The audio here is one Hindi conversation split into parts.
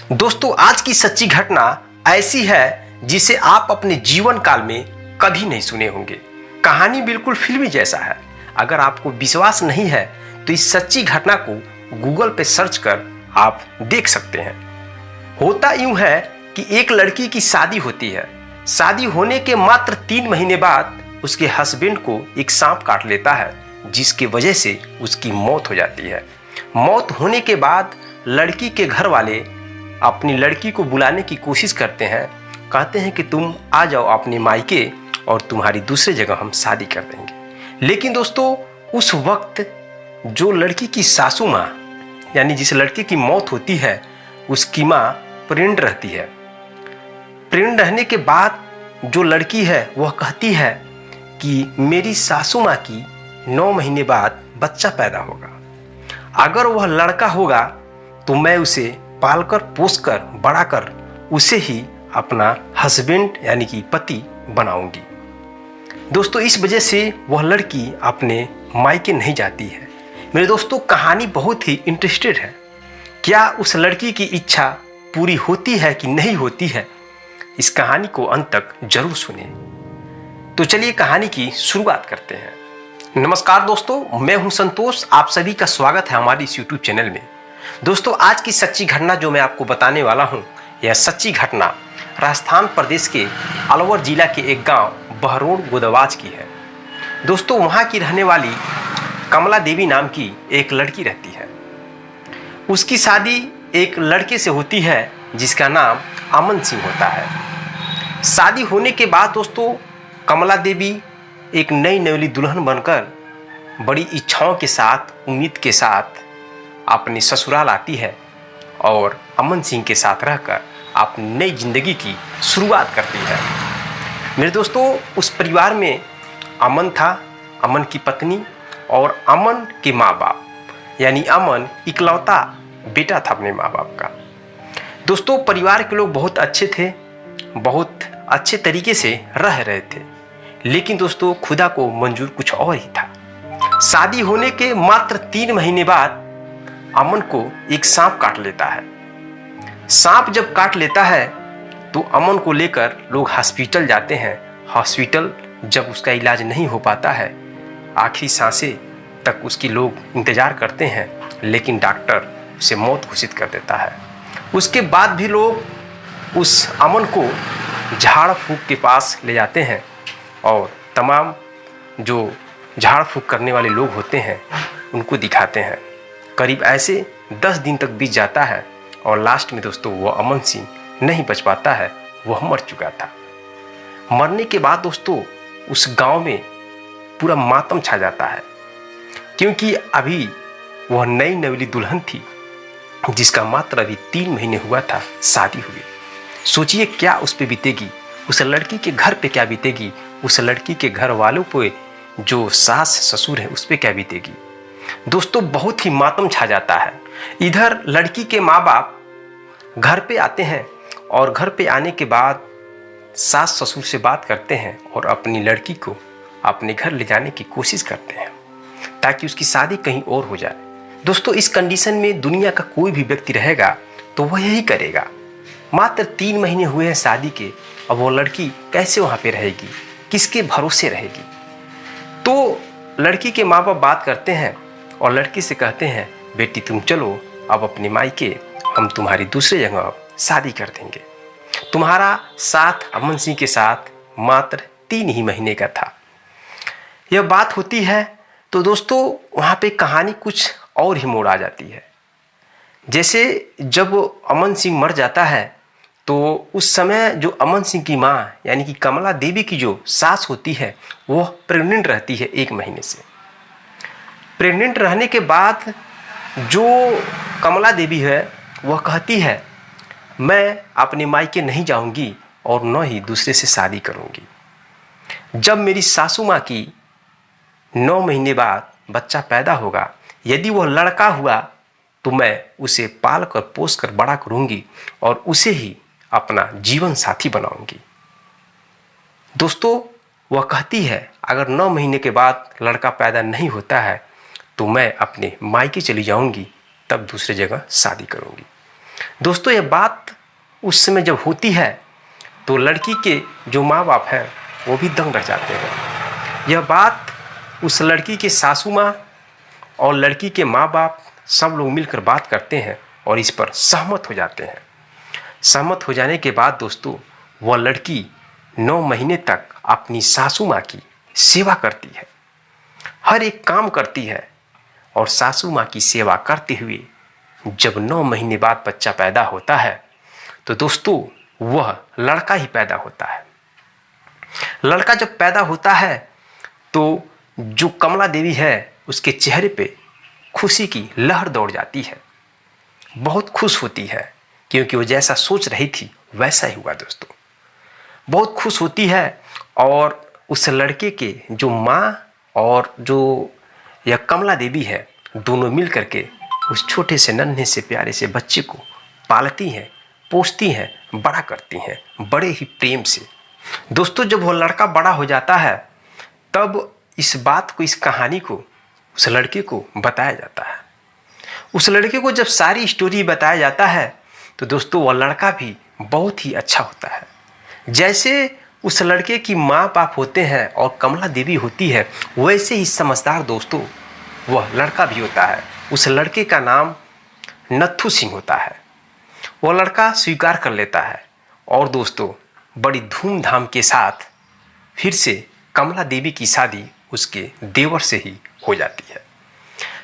दोस्तों, आज की सच्ची घटना ऐसी है जिसे आप अपने जीवन काल में कभी नहीं सुने होंगे। कहानी बिल्कुल फिल्मी जैसा है। अगर आपको विश्वास नहीं है तो इस सच्ची घटना को गूगल पे सर्च कर आप देख सकते हैं। होता यूं है कि एक लड़की की शादी होती है। शादी होने के मात्र 3 महीने बाद उसके हस्बैंड को एक सांप काट लेता है, जिसकी वजह से उसकी मौत हो जाती है। मौत होने के बाद लड़की के घर वाले अपनी लड़की को बुलाने की कोशिश करते हैं। कहते हैं कि तुम आ जाओ अपने मायके और तुम्हारी दूसरे जगह हम शादी कर देंगे। लेकिन दोस्तों, उस वक्त जो लड़की की सासू माँ, यानी जिस लड़के की मौत होती है, उसकी माँ प्रेग्नेंट रहती है। प्रेग्नेंट रहने के बाद जो लड़की है वह कहती है कि मेरी सासू माँ की 9 महीने बाद बच्चा पैदा होगा। अगर वह लड़का होगा तो मैं उसे पालकर पोसकर बड़ा कर उसे ही अपना हस्बैंड यानी कि पति बनाऊंगी। दोस्तों, इस वजह से वह लड़की अपने मायके नहीं जाती है। मेरे दोस्तों, कहानी बहुत ही इंटरेस्टेड है। क्या उस लड़की की इच्छा पूरी होती है कि नहीं होती है? इस कहानी को अंत तक जरूर सुने। तो चलिए कहानी की शुरुआत करते हैं। नमस्कार दोस्तों, मैं हूं संतोष। आप सभी का स्वागत है हमारे इस YouTube चैनल में। दोस्तों, आज की सच्ची घटना जो मैं आपको बताने वाला हूं, यह सच्ची घटना राजस्थान प्रदेश के अलवर जिला के एक गांव बहरोड़ गोदवाज की है। दोस्तों, वहां की रहने वाली कमला देवी नाम की एक लड़की रहती है। उसकी शादी एक लड़के से होती है जिसका नाम अमन सिंह होता है। शादी होने के बाद दोस्तों, कमला देवी एक नई नवेली दुल्हन बनकर बड़ी इच्छाओं के साथ, उम्मीद के साथ अपने ससुराल आती है और अमन सिंह के साथ रहकर अपनी नई जिंदगी की शुरुआत करती है। मेरे दोस्तों, उस परिवार में अमन था, अमन की पत्नी और अमन के माँ बाप, यानी अमन इकलौता बेटा था अपने माँ बाप का। दोस्तों, परिवार के लोग बहुत अच्छे थे, बहुत अच्छे तरीके से रह रहे थे। लेकिन दोस्तों, खुदा को मंजूर कुछ और ही था। शादी होने के मात्र 3 महीने बाद अमन को एक सांप काट लेता है। सांप जब काट लेता है तो अमन को लेकर लोग हॉस्पिटल जाते हैं। हॉस्पिटल जब उसका इलाज नहीं हो पाता है, आखिरी सांसें तक उसकी लोग इंतजार करते हैं, लेकिन डॉक्टर उसे मौत घोषित कर देता है। उसके बाद भी लोग उस अमन को झाड़ फूक के पास ले जाते हैं और तमाम जो झाड़ फूक करने वाले लोग होते हैं उनको दिखाते हैं। करीब ऐसे 10 दिन तक बीत जाता है और लास्ट में दोस्तों वो अमन सिंह नहीं बच पाता है, वह मर चुका था। मरने के बाद दोस्तों उस गांव में पूरा मातम छा जाता है, क्योंकि अभी वह नई नवेली दुल्हन थी जिसका मात्र अभी 3 महीने हुआ था शादी हुई। सोचिए क्या उस पे बीतेगी, उस लड़की के घर पे क्या बीतेगी, उस लड़की के घर वालों पे, जो सास ससुर है, उस पे क्या बीतेगी। दोस्तों, बहुत ही मातम छा जाता है। इधर लड़की के माँ बाप घर पे आते हैं और घर पे आने के बाद सास ससुर से बात करते हैं और अपनी लड़की को अपने घर ले जाने की कोशिश करते हैं ताकि उसकी शादी कहीं और हो जाए। दोस्तों, इस कंडीशन में दुनिया का कोई भी व्यक्ति रहेगा तो वह यही करेगा। मात्र 3 महीने हुए हैं शादी के, अब वो लड़की कैसे वहाँ पे रहेगी, किसके भरोसे रहेगी। तो लड़की के माँ बाप बात करते हैं और लड़की से कहते हैं, बेटी तुम चलो अब अपने मायके, हम तुम्हारी दूसरे जगह शादी कर देंगे। तुम्हारा साथ अमन सिंह के साथ मात्र 3 ही महीने का था। यह बात होती है तो दोस्तों वहाँ पे कहानी कुछ और ही मोड़ आ जाती है। जैसे जब अमन सिंह मर जाता है तो उस समय जो अमन सिंह की माँ यानी कि कमला देवी की जो सास होती है वह प्रेग्नेंट रहती है 1 महीने से। प्रेग्नेंट रहने के बाद जो कमला देवी है वह कहती है, मैं अपने मायके नहीं जाऊंगी और न ही दूसरे से शादी करूंगी। जब मेरी सासू माँ की 9 महीने बाद बच्चा पैदा होगा, यदि वह लड़का हुआ तो मैं उसे पाल कर पोस कर बड़ा करूंगी और उसे ही अपना जीवन साथी बनाऊंगी। दोस्तों, वह कहती है अगर 9 महीने के बाद लड़का पैदा नहीं होता है तो मैं अपने मायके चली जाऊंगी, तब दूसरे जगह शादी करूंगी। दोस्तों यह बात उस समय जब होती है तो लड़की के जो माँ बाप हैं वो भी दंग रह जाते हैं। यह बात उस लड़की के सासू माँ और लड़की के माँ बाप सब लोग मिलकर बात करते हैं और इस पर सहमत हो जाते हैं। सहमत हो जाने के बाद दोस्तों वह लड़की 9 महीने तक अपनी सासू माँ की सेवा करती है, हर एक काम करती है। और सासू माँ की सेवा करते हुए जब 9 महीने बाद बच्चा पैदा होता है तो दोस्तों वह लड़का ही पैदा होता है। लड़का जब पैदा होता है तो जो कमला देवी है उसके चेहरे पे खुशी की लहर दौड़ जाती है, बहुत खुश होती है क्योंकि वो जैसा सोच रही थी वैसा ही हुआ दोस्तों। बहुत खुश होती है और उस लड़के के जो माँ और जो यह कमला देवी है दोनों मिल करके उस छोटे से नन्हे से प्यारे से बच्चे को पालती हैं, पोसती हैं, बड़ा करती हैं बड़े ही प्रेम से। दोस्तों जब वो लड़का बड़ा हो जाता है तब इस बात को, इस कहानी को उस लड़के को बताया जाता है। उस लड़के को जब सारी स्टोरी बताया जाता है तो दोस्तों वह लड़का भी बहुत ही अच्छा होता है। जैसे उस लड़के की माँ बाप होते हैं और कमला देवी होती है वैसे ही समझदार दोस्तों वह लड़का भी होता है। उस लड़के का नाम नत्थू सिंह होता है। वह लड़का स्वीकार कर लेता है और दोस्तों बड़ी धूमधाम के साथ फिर से कमला देवी की शादी उसके देवर से ही हो जाती है।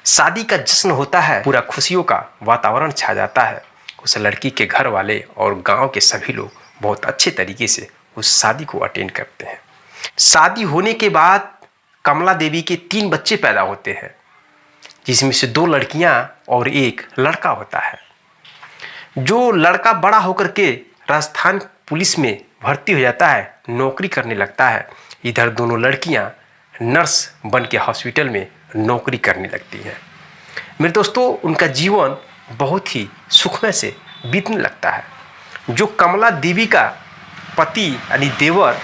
शादी का जश्न होता है, पूरा खुशियों का वातावरण छा जाता है। उस लड़की के घर वाले और गांव के सभी लोग बहुत अच्छे तरीके से उस शादी को अटेंड करते हैं। शादी होने के बाद कमला देवी के 3 बच्चे पैदा होते हैं जिसमें से 2 लड़कियां और 1 लड़का होता है। जो लड़का बड़ा होकर के राजस्थान पुलिस में भर्ती हो जाता है, नौकरी करने लगता है। इधर दोनों लड़कियां नर्स बन के हॉस्पिटल में नौकरी करने लगती हैं। मेरे दोस्तों उनका जीवन बहुत ही सुखमय से बीतने लगता है। जो कमला देवी का पति यानी देवर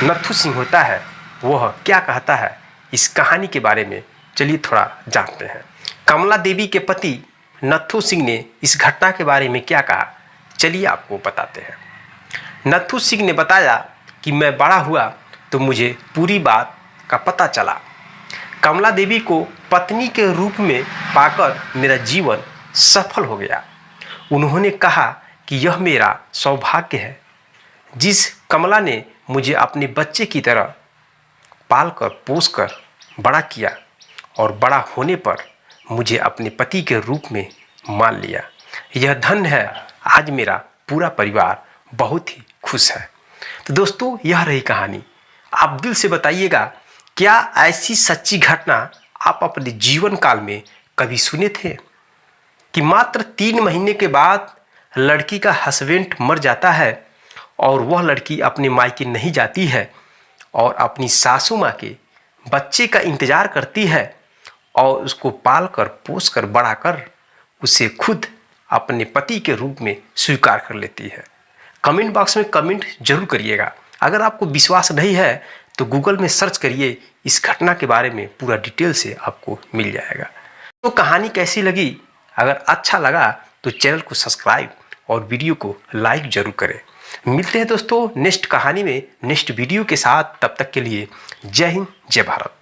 नत्थू सिंह होता है वह क्या कहता है इस कहानी के बारे में चलिए थोड़ा जानते हैं। कमला देवी के पति नत्थू सिंह ने इस घटना के बारे में क्या कहा चलिए आपको बताते हैं। नत्थू सिंह ने बताया कि मैं बड़ा हुआ तो मुझे पूरी बात का पता चला। कमला देवी को पत्नी के रूप में पाकर मेरा जीवन सफल हो गया। उन्होंने कहा कि यह मेरा सौभाग्य है जिस कमला ने मुझे अपने बच्चे की तरह पालकर पोसकर बड़ा किया और बड़ा होने पर मुझे अपने पति के रूप में मान लिया। यह धन है, आज मेरा पूरा परिवार बहुत ही खुश है। तो दोस्तों यह रही कहानी। आप दिल से बताइएगा क्या ऐसी सच्ची घटना आप अपने जीवन काल में कभी सुने थे कि मात्र 3 महीने के बाद लड़की का हस्बैंड मर जाता है और वह लड़की अपने मायके नहीं जाती है और अपनी सासू माँ के बच्चे का इंतजार करती है और उसको पाल कर पोस कर बड़ा कर उसे खुद अपने पति के रूप में स्वीकार कर लेती है। कमेंट बॉक्स में कमेंट जरूर करिएगा। अगर आपको विश्वास नहीं है तो गूगल में सर्च करिए, इस घटना के बारे में पूरा डिटेल से आपको मिल जाएगा। तो कहानी कैसी लगी? अगर अच्छा लगा तो चैनल को सब्सक्राइब और वीडियो को लाइक जरूर करें। मिलते हैं दोस्तों नेक्स्ट कहानी में नेक्स्ट वीडियो के साथ। तब तक के लिए जय हिंद, जय भारत।